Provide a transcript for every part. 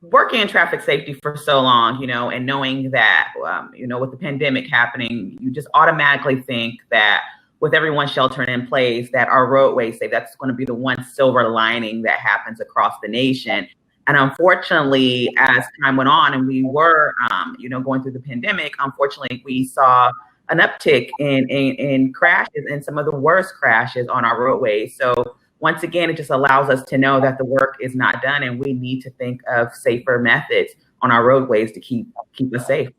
Working in traffic safety for so long, and knowing that, with the pandemic happening, you just automatically think that with everyone sheltering in place, that our roadways safe, that's going to be the one silver lining that happens across the nation. And unfortunately, as time went on and we were, going through the pandemic, unfortunately, we saw an uptick in crashes and some of the worst crashes on our roadways. So once again, it just allows us to know that the work is not done and we need to think of safer methods on our roadways to keep us safe.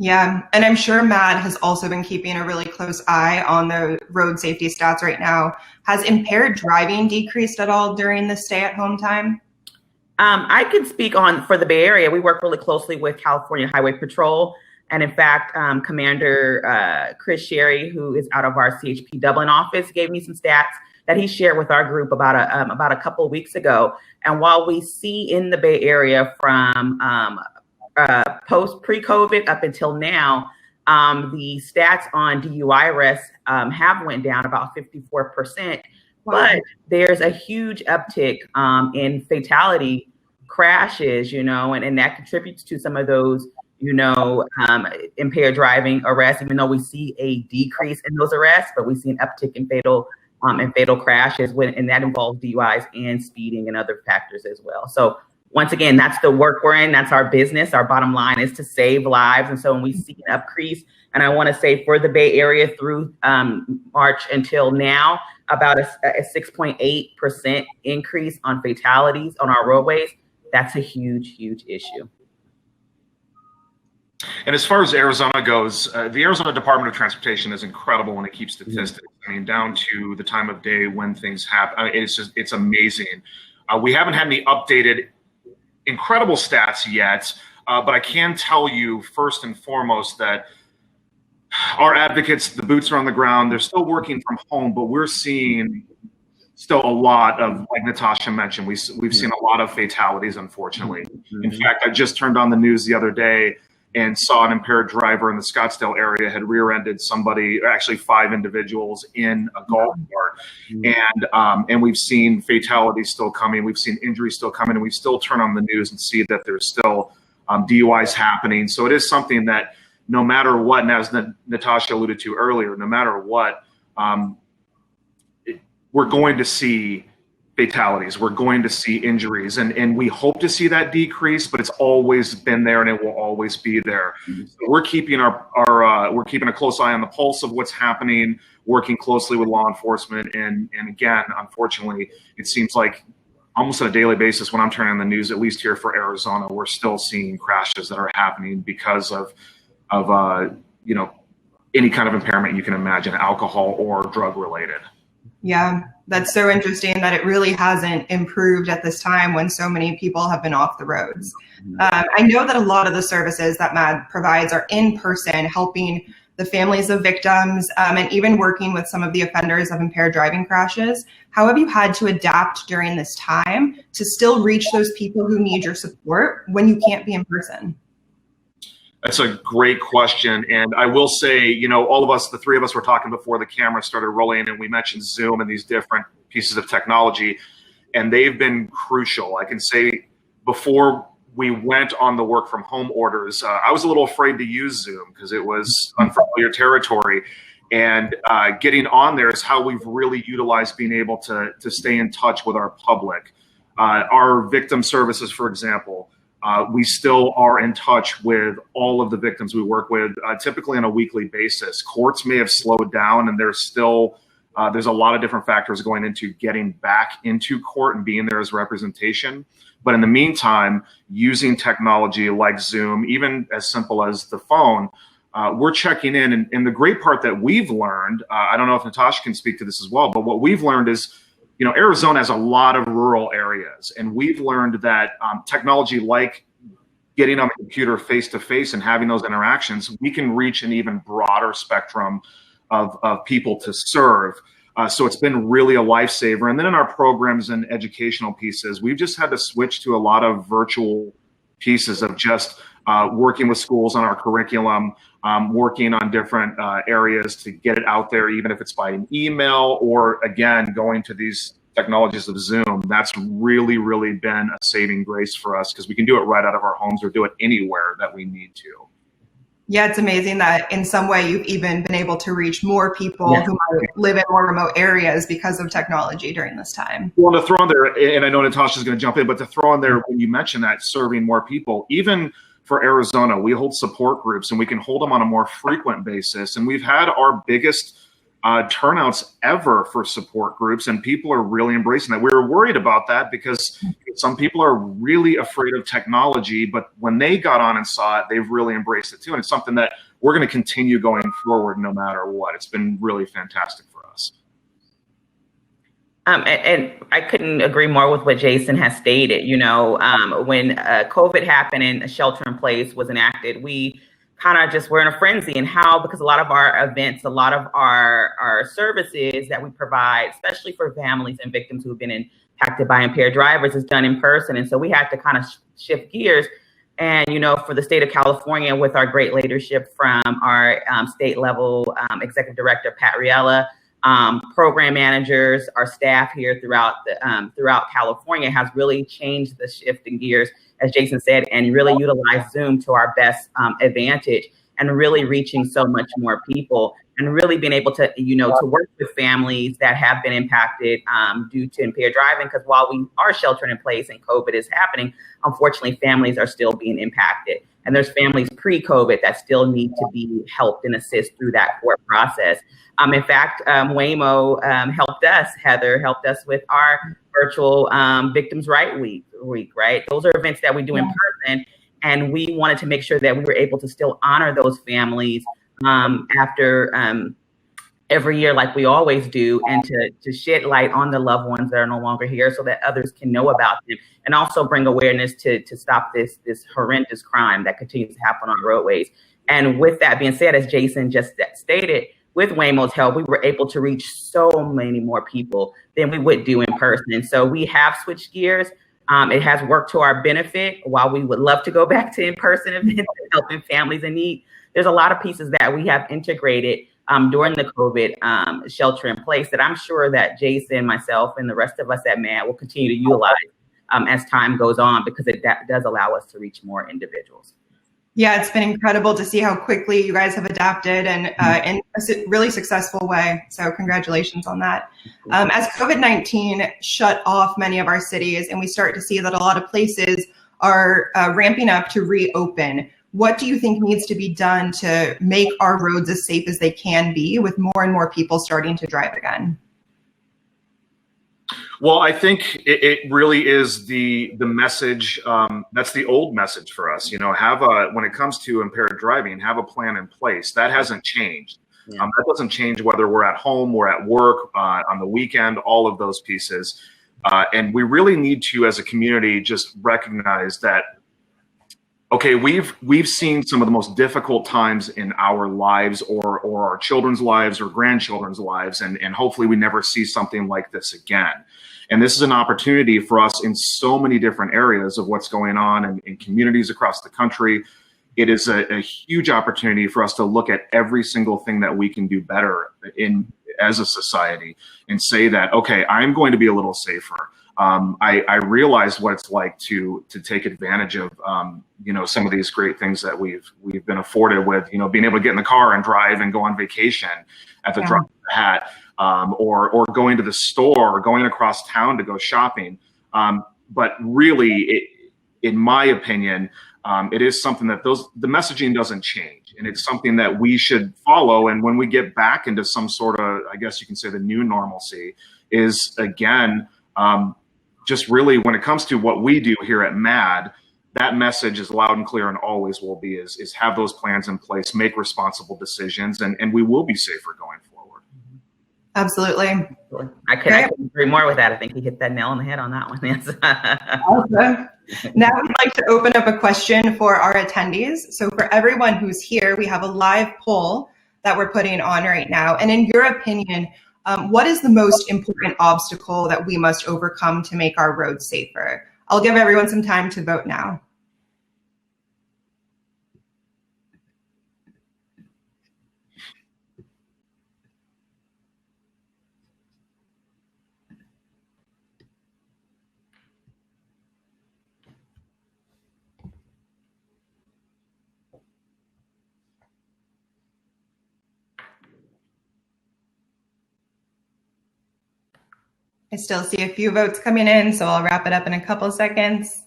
Yeah, and I'm sure MADD has also been keeping a really close eye on the road safety stats right now. Has impaired driving decreased at all during the stay-at-home time? I can speak on for the Bay Area. We work really closely with California Highway Patrol. And in fact, Commander Chris Sherry, who is out of our CHP Dublin office, gave me some stats that he shared with our group about a couple of weeks ago. And while we see in the Bay Area from pre-COVID up until now, the stats on DUI arrests have went down about 54%. But there's a huge uptick in fatality crashes, and that contributes to some of those, impaired driving arrests, even though we see a decrease in those arrests, but we see an uptick in fatal crashes, and that involves DUIs and speeding and other factors as well. So once again, that's the work we're in. That's our business. Our bottom line is to save lives. And so when we see an increase, and I want to say for the Bay Area through March until now, about a 6.8% increase on fatalities on our roadways. That's a huge, huge issue. And as far as Arizona goes, the Arizona Department of Transportation is incredible when it keeps statistics. I mean, down to the time of day when things happen. It's amazing. We haven't had any updated incredible stats yet, but I can tell you first and foremost that our advocates, the boots are on the ground. They're still working from home, but we're seeing still a lot of, like Natasha mentioned, we've seen a lot of fatalities, unfortunately. In fact, I just turned on the news the other day and saw an impaired driver in the Scottsdale area had rear-ended somebody, actually 5 individuals in a golf cart. And we've seen fatalities still coming. We've seen injuries still coming, and we still turn on the news and see that there's still DUIs happening. So it is something that no matter what, and as Natasha alluded to earlier, no matter what, we're going to see fatalities. We're going to see injuries, and we hope to see that decrease, but it's always been there and it will always be there. So we're keeping we're keeping a close eye on the pulse of what's happening, working closely with law enforcement, and again, unfortunately, it seems like almost on a daily basis when I'm turning on the news, at least here for Arizona, we're still seeing crashes that are happening because of any kind of impairment you can imagine, alcohol or drug related. Yeah, that's so interesting that it really hasn't improved at this time when so many people have been off the roads. I know that a lot of the services that MADD provides are in person, helping the families of victims and even working with some of the offenders of impaired driving crashes. How have you had to adapt during this time to still reach those people who need your support when you can't be in person? That's a great question. And I will say, all of us, the 3 of us were talking before the camera started rolling, and we mentioned Zoom and these different pieces of technology, and they've been crucial. I can say before we went on the work from home orders, I was a little afraid to use Zoom because it was unfamiliar territory. And getting on there is how we've really utilized being able to stay in touch with our public. Our victim services, for example, we still are in touch with all of the victims we work with, typically on a weekly basis. Courts may have slowed down, and there's a lot of different factors going into getting back into court and being there as representation. But in the meantime, using technology like Zoom, even as simple as the phone, we're checking in. And the great part that we've learned, I don't know if Natasha can speak to this as well, but what we've learned is, Arizona has a lot of rural areas, and we've learned that technology like getting on the computer face-to-face and having those interactions, we can reach an even broader spectrum of people to serve. So it's been really a lifesaver. And then in our programs and educational pieces, we've just had to switch to a lot of virtual pieces of just working with schools on our curriculum, working on different areas to get it out there, even if it's by an email or, again, going to these technologies of Zoom, that's really, really been a saving grace for us because we can do it right out of our homes or do it anywhere that we need to. Yeah, it's amazing that in some way you've even been able to reach more people who might live in more remote areas because of technology during this time. Well, to throw in there, and I know Natasha's going to jump in, but to throw in there, when you mention that serving more people, even for Arizona, we hold support groups and we can hold them on a more frequent basis. And we've had our biggest turnouts ever for support groups, and people are really embracing that. We were worried about that because some people are really afraid of technology, but when they got on and saw it, they've really embraced it too. And it's something that we're going to continue going forward no matter what. It's been really fantastic for us. And I couldn't agree more with what Jason has stated. You know, when COVID happened and shelter in place was enacted, we kind of just were in a frenzy. And how, because a lot of our events, a lot of our services that we provide, especially for families and victims who have been impacted by impaired drivers, is done in person. And so we had to kind of shift gears. And, you know, for the state of California, with our great leadership from our state level executive director, Pat Riella, program managers, our staff here throughout California has really changed the shift in gears, as Jason said, and really utilized Zoom to our best advantage, and really reaching so much more people, and really being able to, you know, to work with families that have been impacted due to impaired driving. Because while we are sheltering in place and COVID is happening, unfortunately, families are still being impacted. And there's families pre-COVID that still need to be helped and assist through that court process. In fact, Waymo helped us, Heather helped us with our virtual Victims' Right Week, right? Those are events that we do in person, and we wanted to make sure that we were able to still honor those families after every year, like we always do, and to shed light on the loved ones that are no longer here so that others can know about them, and also bring awareness to stop this horrendous crime that continues to happen on roadways. And with that being said, as Jason just stated, with Waymo's help, we were able to reach so many more people than we would do in person. So we have switched gears. It has worked to our benefit. While we would love to go back to in-person events and helping families in need, there's a lot of pieces that we have integrated during the COVID shelter in place that I'm sure that Jason, myself, and the rest of us at MADD will continue to utilize as time goes on, because it does allow us to reach more individuals. Yeah, it's been incredible to see how quickly you guys have adapted and in a really successful way. So congratulations on that. As COVID-19 shut off many of our cities, and we start to see that a lot of places are ramping up to reopen, what do you think needs to be done to make our roads as safe as they can be, with more and more people starting to drive again? Well, I think it really is the message. That's the old message for us. You know, when it comes to impaired driving, have a plan in place. That hasn't changed. Yeah. That doesn't change whether we're at home, we're at work, on the weekend, all of those pieces. And we really need to, as a community, just recognize that, okay, we've seen some of the most difficult times in our lives, or our children's lives or grandchildren's lives, and hopefully we never see something like this again. And this is an opportunity for us in so many different areas of what's going on in communities across the country. It is a huge opportunity for us to look at every single thing that we can do better as a society, and say that, okay, I'm going to be a little safer. I realized what it's like to take advantage of, you know, some of these great things that we've been afforded with, you know, being able to get in the car and drive and go on vacation at the drop of a hat, or going to the store, or going across town to go shopping. But really, in my opinion, it is something that the messaging doesn't change, and it's something that we should follow. And when we get back into some sort of, I guess you can say, the new normalcy, is again, just really when it comes to what we do here at MADD, that message is loud and clear, and always will be, is have those plans in place, make responsible decisions, and we will be safer going forward. Absolutely. I couldn't agree more with that. I think he hit that nail on the head on that one. Yes. Awesome. Now we'd like to open up a question for our attendees. So for everyone who's here, we have a live poll that we're putting on right now. And in your opinion, what is the most important obstacle that we must overcome to make our roads safer? I'll give everyone some time to vote now. I still see a few votes coming in, so I'll wrap it up in a couple seconds.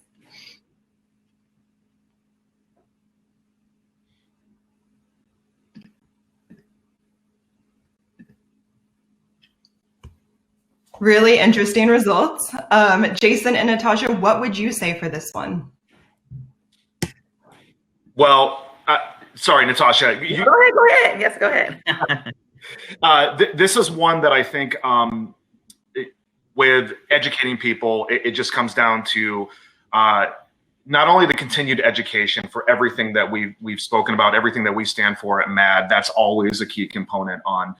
Really interesting results. Jason and Natasha, what would you say for this one? Well, sorry, Natasha. Go ahead. Yes, go ahead. This is one that I think with educating people, it just comes down to not only the continued education for everything that we've spoken about, everything that we stand for at MADD. That's always a key component on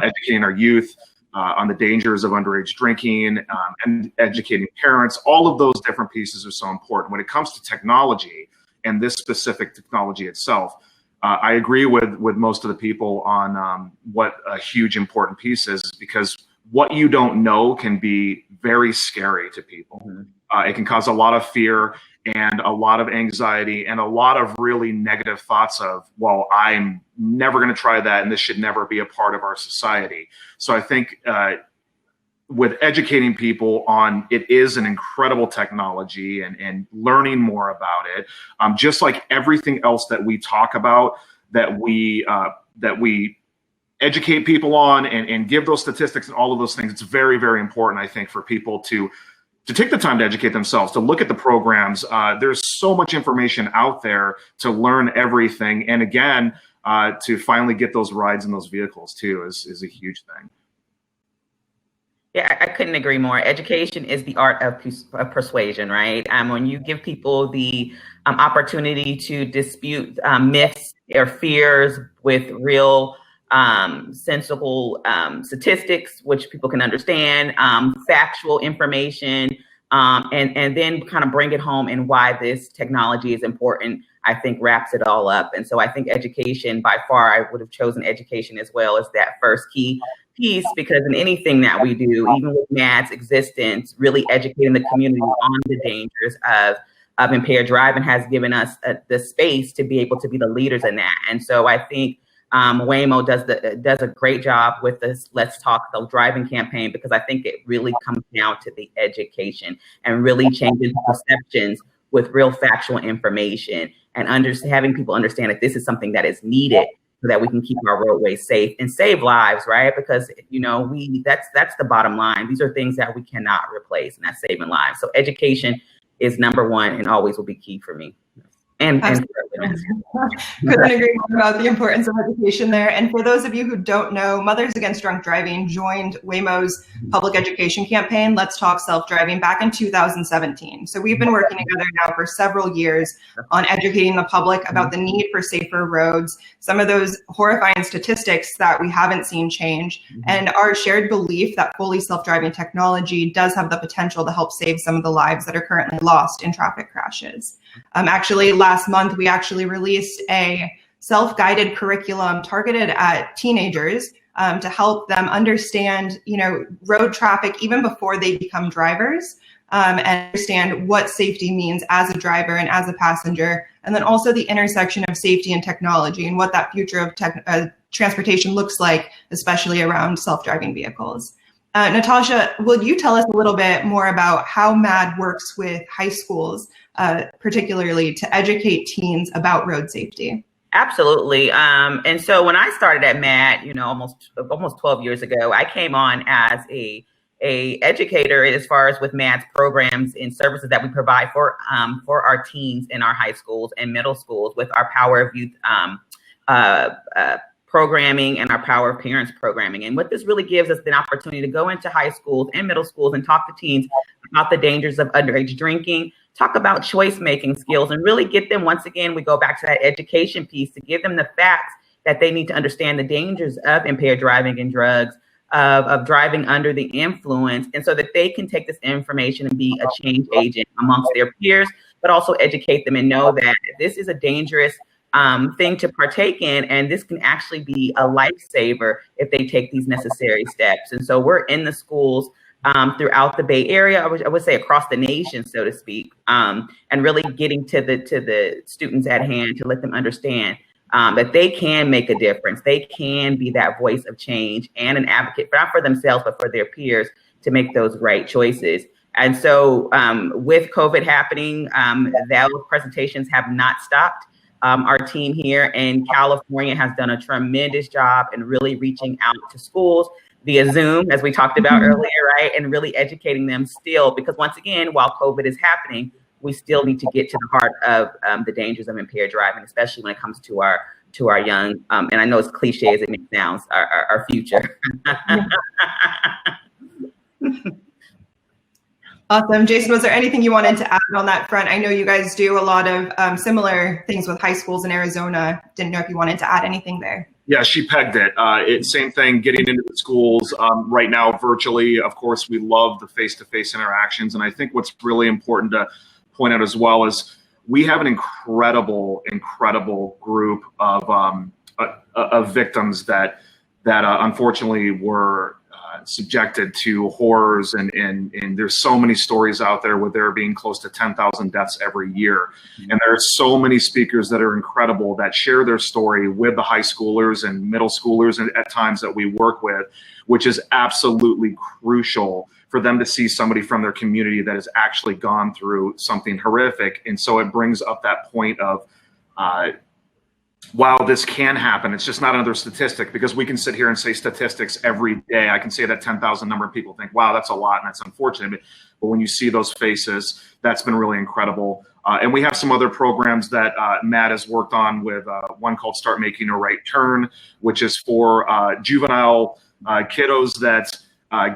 educating our youth, on the dangers of underage drinking, and educating parents. All of those different pieces are so important. When it comes to technology and this specific technology itself, I agree with most of the people on what a huge important piece is, because what you don't know can be very scary to people. It can cause a lot of fear and a lot of anxiety and a lot of really negative thoughts of, well, I'm never going to try that, and this should never be a part of our society. So I think with educating people on it is an incredible technology and learning more about it, just like everything else that we talk about, that we educate people on and give those statistics and all of those things. It's very, very important, I think, for people to take the time to educate themselves, to look at the programs. There's so much information out there to learn everything. And again, to finally get those rides in those vehicles too is a huge thing. Yeah, I couldn't agree more. Education is the art of persuasion, right? When you give people the opportunity to dispute myths or fears with real sensible statistics, which people can understand, factual information, and then kind of bring it home and why this technology is important, I think wraps it all up. And so I think education, by far, I would have chosen education as well as that first key piece, because in anything that we do, even with MADD's existence, really educating the community on the dangers of impaired driving has given us the space to be able to be the leaders in that. And so I think Waymo does a great job with this Let's Talk the Driving campaign, because I think it really comes down to the education and really changing perceptions with real factual information and having people understand that this is something that is needed so that we can keep our roadways safe and save lives, right? Because, you know, that's the bottom line. These are things that we cannot replace, and that's saving lives. So education is number one and always will be key for me. And couldn't agree more about the importance of education there. And for those of you who don't know, Mothers Against Drunk Driving joined Waymo's public education campaign, Let's Talk Self-Driving, back in 2017. So we've been working together now for several years on educating the public about the need for safer roads, some of those horrifying statistics that we haven't seen change, and our shared belief that fully self-driving technology does have the potential to help save some of the lives that are currently lost in traffic crashes. Actually, last month, we actually released a self-guided curriculum targeted at teenagers to help them understand, you know, road traffic even before they become drivers, and understand what safety means as a driver and as a passenger, and then also the intersection of safety and technology and what that future of transportation looks like, especially around self-driving vehicles. Natasha, will you tell us a little bit more about how MADD works with high schools, particularly to educate teens about road safety? Absolutely. And so when I started at MADD, you know, almost 12 years ago, I came on as a educator as far as with MADD's programs and services that we provide for our teens in our high schools and middle schools with our Power of Youth programming and our Power of Parents programming. And what this really gives us the opportunity to go into high schools and middle schools and talk to teens about the dangers of underage drinking, talk about choice-making skills, and really get them, once again, we go back to that education piece to give them the facts that they need to understand the dangers of impaired driving and drugs, of driving under the influence, and so that they can take this information and be a change agent amongst their peers, but also educate them and know that this is a dangerous thing to partake in, and this can actually be a lifesaver if they take these necessary steps. And so we're in the schools throughout the Bay Area, I would say across the nation, so to speak, and really getting to the students at hand to let them understand that they can make a difference. They can be that voice of change and an advocate, not for themselves, but for their peers to make those right choices. And so with COVID happening, those presentations have not stopped. Our team here in California has done a tremendous job in really reaching out to schools via Zoom, as we talked about earlier, right? And really educating them still, because once again, while COVID is happening, we still need to get to the heart of the dangers of impaired driving, especially when it comes to our young, and I know it's cliche as it may sound, our future. Awesome. Jason, was there anything you wanted to add on that front? I know you guys do a lot of similar things with high schools in Arizona. Didn't know if you wanted to add anything there. Yeah, she pegged it. Same thing, getting into the schools right now virtually. Of course, we love the face-to-face interactions. And I think what's really important to point out as well is we have an incredible group of victims that unfortunately were subjected to horrors, and there's so many stories out there with there being close to 10,000 deaths every year. And there are so many speakers that are incredible that share their story with the high schoolers and middle schoolers and at times that we work with, which is absolutely crucial for them to see somebody from their community that has actually gone through something horrific. And so it brings up that point of, wow, this can happen. It's just not another statistic, because we can sit here and say statistics every day. I can say that 10,000 number, and people think, wow, that's a lot, and that's unfortunate. But when you see those faces, that's been really incredible. And we have some other programs that Matt has worked on with one called Start Making a Right Turn, which is for juvenile kiddos that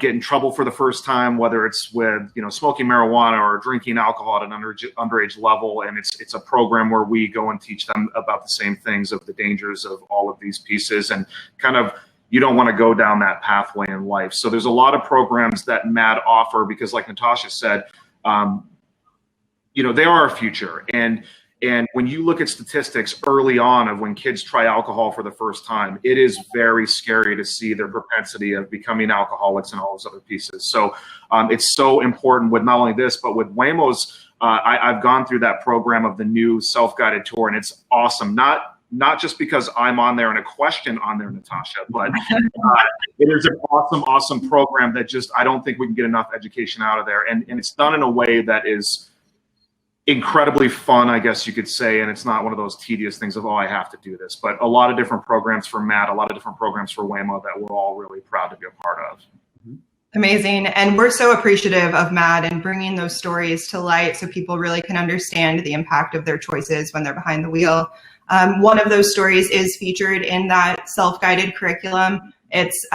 get in trouble for the first time, whether it's with smoking marijuana or drinking alcohol at an underage level. And it's a program where we go and teach them about the same things, of the dangers of all of these pieces, and kind of, you don't want to go down that pathway in life. So there's a lot of programs that MADD offer, because like Natasha said, they are our future. And when you look at statistics early on of when kids try alcohol for the first time, it is very scary to see their propensity of becoming alcoholics and all those other pieces. So it's so important with not only this, but with Waymo's, I've gone through that program of the new self-guided tour, and it's awesome. Not just because I'm on there and a question on there, Natasha, but it is an awesome program that just, I don't think we can get enough education out of there. And it's done in a way that is incredibly fun, I guess you could say, and it's not one of those tedious things of, oh, I have to do this, but a lot of different programs for MADD, a lot of different programs for Waymo that we're all really proud to be a part of. Amazing. And we're so appreciative of MADD and bringing those stories to light so people really can understand the impact of their choices when they're behind the wheel. One of those stories is featured in that self-guided curriculum. It's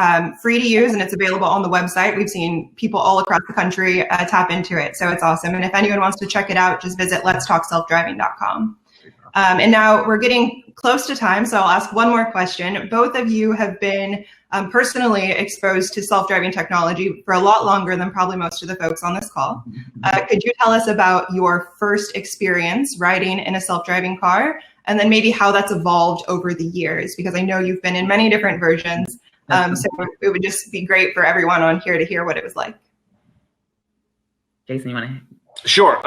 free to use, and it's available on the website. We've seen people all across the country tap into it, so it's awesome. And if anyone wants to check it out, just visit letstalkselfdriving.com. And now we're getting close to time, so I'll ask one more question. Both of you have been personally exposed to self-driving technology for a lot longer than probably most of the folks on this call. Could you tell us about your first experience riding in a self-driving car, and then maybe how that's evolved over the years? Because I know you've been in many different versions. So it would just be great for everyone on here to hear what it was like. Jason, you want to? Sure.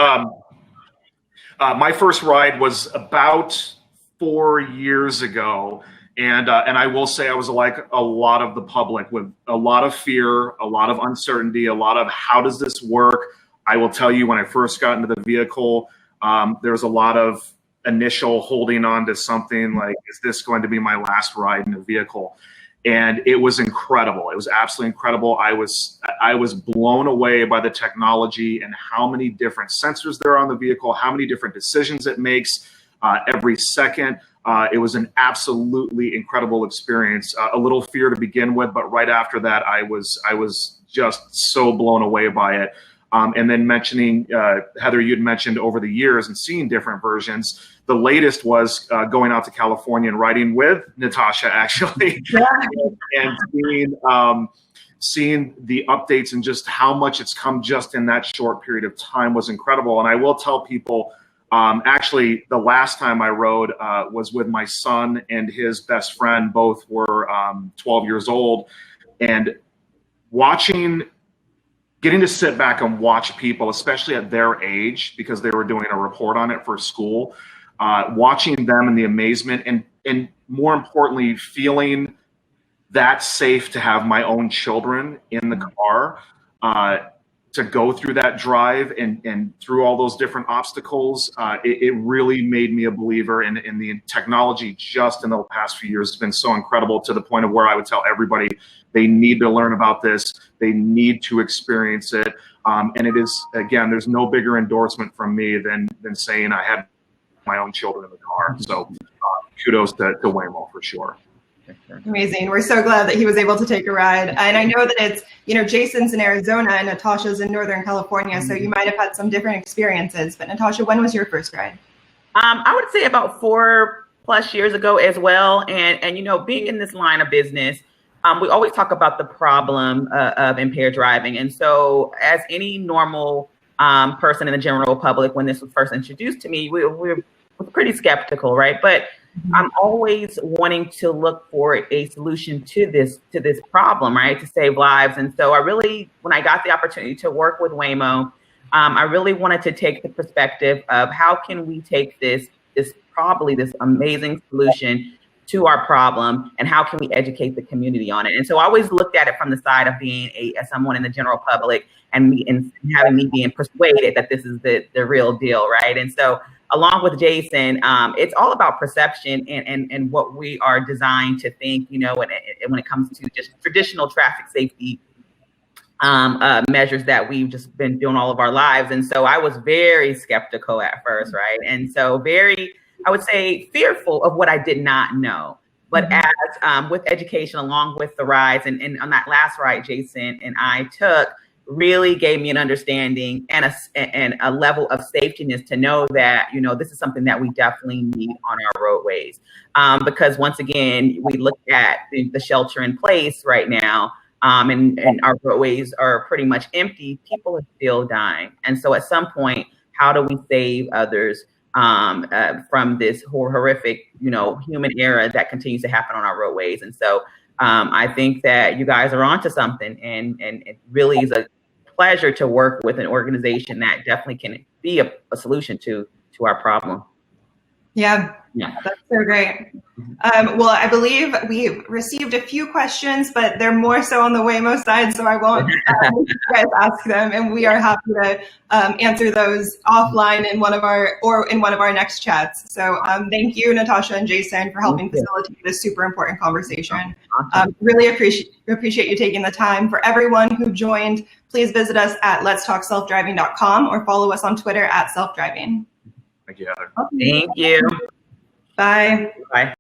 My first ride was about 4 years ago. And I will say I was like a lot of the public, with a lot of fear, a lot of uncertainty, a lot of how does this work? I will tell you, when I first got into the vehicle, there was a lot of initial holding on to something like, is this going to be my last ride in a vehicle? And it was incredible. It was absolutely incredible. I was blown away by the technology and how many different sensors there are on the vehicle, how many different decisions it makes every second. It was an absolutely incredible experience. A little fear to begin with, but right after that, I was just so blown away by it. And then mentioning, Heather, you'd mentioned over the years and seeing different versions. The latest was going out to California and riding with Natasha, actually, and seeing the updates and just how much it's come just in that short period of time was incredible. And I will tell people, actually, the last time I rode was with my son and his best friend. Both were 12 years old, and getting to sit back and watch people, especially at their age, because they were doing a report on it for school, watching them and the amazement. And and more importantly, feeling that safe to have my own children in the car, to go through that drive and through all those different obstacles, it really made me a believer in the technology. Just in the past few years has been so incredible, to the point of where I would tell everybody they need to learn about this. They need to experience it. And it is, again, there's no bigger endorsement from me than saying I had my own children in the car. So kudos to Waymo for sure. Amazing. We're so glad that he was able to take a ride. And I know that it's, Jason's in Arizona and Natasha's in Northern California, so you might have had some different experiences. But Natasha, when was your first ride? I would say about 4+ years ago as well. And being in this line of business, we always talk about the problem of impaired driving. And so as any normal person in the general public, when this was first introduced to me, we were pretty skeptical, right? But I'm always wanting to look for a solution to this problem, right? To save lives. And so when I got the opportunity to work with Waymo, I really wanted to take the perspective of how can we take this amazing solution to our problem, and how can we educate the community on it? And so I always looked at it from the side of being someone in the general public and having me being persuaded that this is the real deal, right? And so along with Jason, it's all about perception and what we are designed to think, when it comes to just traditional traffic safety measures that we've just been doing all of our lives. And so I was very skeptical at first, right? And so I would say fearful of what I did not know. But as with education, along with the rides, and on that last ride Jason and I took, really gave me an understanding and a level of safetyness to know that, this is something that we definitely need on our roadways. Because once again, we look at the shelter in place right now, and our roadways are pretty much empty. People are still dying. And so at some point, how do we save others from this horrific, human error that continues to happen on our roadways? And so I think that you guys are onto something, and it really is a pleasure to work with an organization that definitely can be a solution to our problem. Yeah, that's so great. Well, I believe we've received a few questions, but they're more so on the Waymo side, so I won't let you guys ask them, and we are happy to answer those offline in one of our next chats. So thank you, Natasha and Jason, for helping facilitate this super important conversation. Really appreciate you taking the time. For everyone who joined, please visit us at letstalkselfdriving.com or follow us on Twitter at selfdriving. Thank you, Heather. Thank you. Bye. Bye.